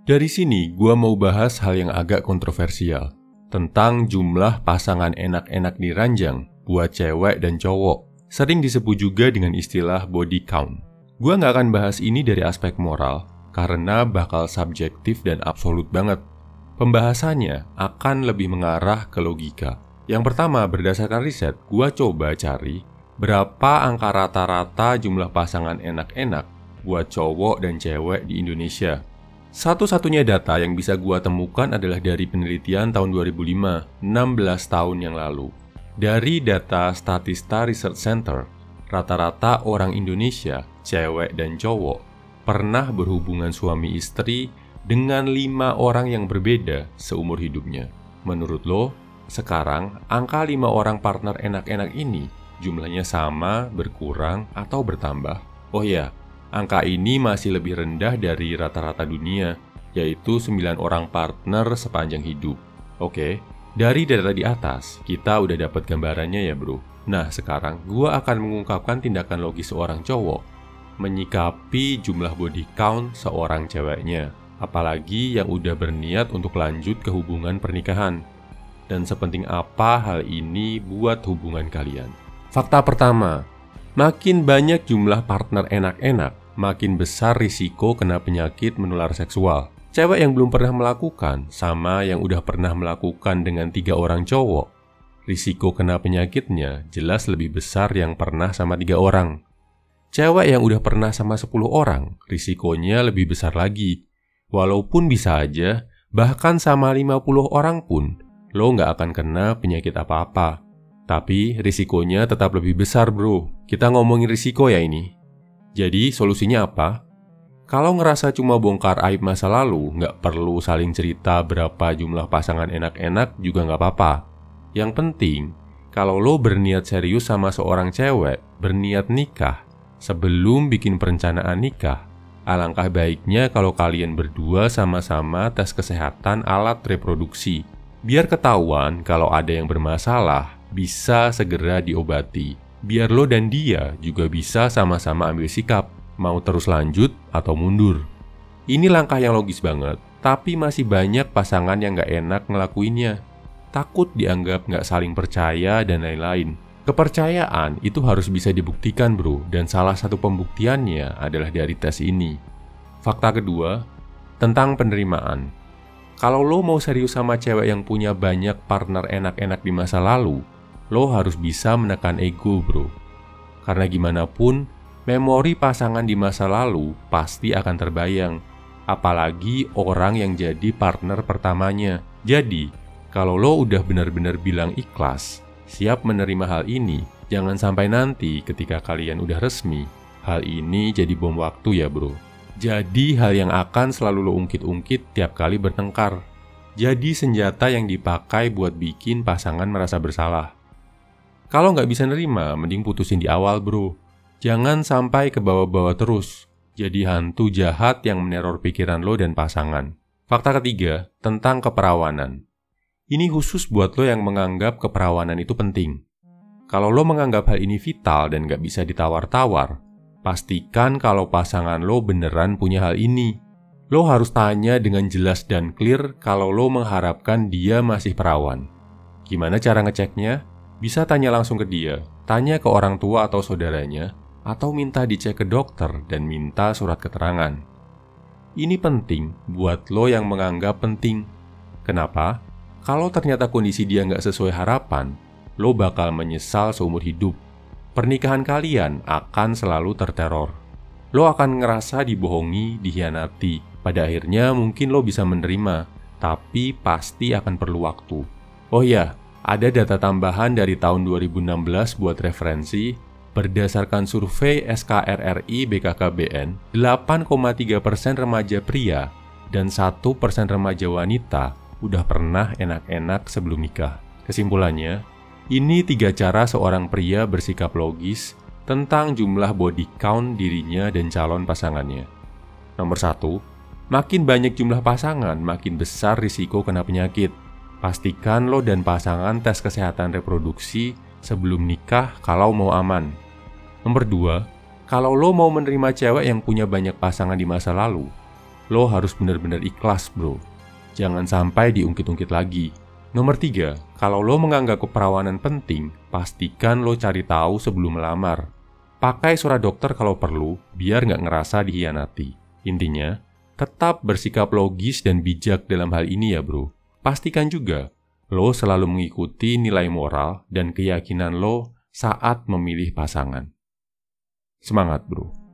Dari sini, gua mau bahas hal yang agak kontroversial tentang jumlah pasangan enak-enak di ranjang buat cewek dan cowok. Sering disebut juga dengan istilah body count. Gua nggak akan bahas ini dari aspek moral karena bakal subjektif dan absolut banget. Pembahasannya akan lebih mengarah ke logika. Yang pertama, berdasarkan riset, gua coba cari berapa angka rata-rata jumlah pasangan enak-enak buat cowok dan cewek di Indonesia. Satu-satunya data yang bisa gua temukan adalah dari penelitian tahun 2005, 16 tahun yang lalu. Dari data Statista Research Center, rata-rata orang Indonesia, cewek dan cowok, pernah berhubungan suami istri dengan 5 orang yang berbeda seumur hidupnya. Menurut lo, sekarang angka 5 orang partner enak-enak ini jumlahnya sama, berkurang, atau bertambah? Oh ya, angka ini masih lebih rendah dari rata-rata dunia, yaitu 9 orang partner sepanjang hidup. Oke, dari data di atas, kita udah dapat gambarannya ya bro. Nah sekarang, gua akan mengungkapkan tindakan logis seorang cowok menyikapi jumlah body count seorang ceweknya, apalagi yang udah berniat untuk lanjut ke hubungan pernikahan. Dan sepenting apa hal ini buat hubungan kalian? Fakta pertama, makin banyak jumlah partner enak-enak, makin besar risiko kena penyakit menular seksual. Cewek yang belum pernah melakukan sama yang udah pernah melakukan dengan 3 orang cowok, risiko kena penyakitnya jelas lebih besar yang pernah sama 3 orang. Cewek yang udah pernah sama 10 orang, risikonya lebih besar lagi. Walaupun bisa aja, bahkan sama 50 orang pun, lo nggak akan kena penyakit apa-apa. Tapi risikonya tetap lebih besar bro. Kita ngomongin risiko ya ini. Jadi solusinya apa? Kalau ngerasa cuma bongkar aib masa lalu, nggak perlu saling cerita berapa jumlah pasangan enak-enak juga nggak apa-apa. Yang penting, kalau lo berniat serius sama seorang cewek, berniat nikah, sebelum bikin perencanaan nikah, alangkah baiknya kalau kalian berdua sama-sama tes kesehatan alat reproduksi. Biar ketahuan kalau ada yang bermasalah, bisa segera diobati. Biar lo dan dia juga bisa sama-sama ambil sikap, mau terus lanjut atau mundur. Ini langkah yang logis banget, tapi masih banyak pasangan yang gak enak ngelakuinnya. Takut dianggap gak saling percaya dan lain-lain. Kepercayaan itu harus bisa dibuktikan bro, dan salah satu pembuktiannya adalah dari tes ini. Fakta kedua, tentang penerimaan. Kalau lo mau serius sama cewek yang punya banyak partner enak-enak di masa lalu, lo harus bisa menekan ego bro. Karena gimana pun, memori pasangan di masa lalu pasti akan terbayang. Apalagi orang yang jadi partner pertamanya. Jadi, kalau lo udah benar-benar bilang ikhlas, siap menerima hal ini, jangan sampai nanti ketika kalian udah resmi, hal ini jadi bom waktu ya bro. Jadi hal yang akan selalu lo ungkit-ungkit tiap kali bertengkar. Jadi senjata yang dipakai buat bikin pasangan merasa bersalah. Kalau nggak bisa nerima, mending putusin di awal bro. Jangan sampai ke bawah-bawah terus. Jadi hantu jahat yang meneror pikiran lo dan pasangan. Fakta ketiga, tentang keperawanan. Ini khusus buat lo yang menganggap keperawanan itu penting. Kalau lo menganggap hal ini vital dan nggak bisa ditawar-tawar, pastikan kalau pasangan lo beneran punya hal ini. Lo harus tanya dengan jelas dan clear kalau lo mengharapkan dia masih perawan. Gimana cara ngeceknya? Bisa tanya langsung ke dia, tanya ke orang tua atau saudaranya, atau minta dicek ke dokter dan minta surat keterangan. Ini penting buat lo yang menganggap penting. Kenapa? Kalau ternyata kondisi dia nggak sesuai harapan, lo bakal menyesal seumur hidup. Pernikahan kalian akan selalu terteror. Lo akan ngerasa dibohongi, dikhianati. Pada akhirnya mungkin lo bisa menerima, tapi pasti akan perlu waktu. Oh ya, ada data tambahan dari tahun 2016 buat referensi. Berdasarkan survei SKRRI BKKBN, 8,3% remaja pria dan 1% remaja wanita udah pernah enak-enak sebelum nikah. Kesimpulannya, ini 3 cara seorang pria bersikap logis tentang jumlah body count dirinya dan calon pasangannya. Nomor 1, makin banyak jumlah pasangan, makin besar risiko kena penyakit. Pastikan lo dan pasangan tes kesehatan reproduksi sebelum nikah kalau mau aman. Nomor 2, kalau lo mau menerima cewek yang punya banyak pasangan di masa lalu, lo harus benar-benar ikhlas, bro. Jangan sampai diungkit-ungkit lagi. Nomor 3, kalau lo menganggap keperawanan penting, pastikan lo cari tahu sebelum melamar. Pakai surat dokter kalau perlu, biar nggak ngerasa dihianati. Intinya, tetap bersikap logis dan bijak dalam hal ini ya, bro. Pastikan juga, lo selalu mengikuti nilai moral dan keyakinan lo saat memilih pasangan. Semangat, bro!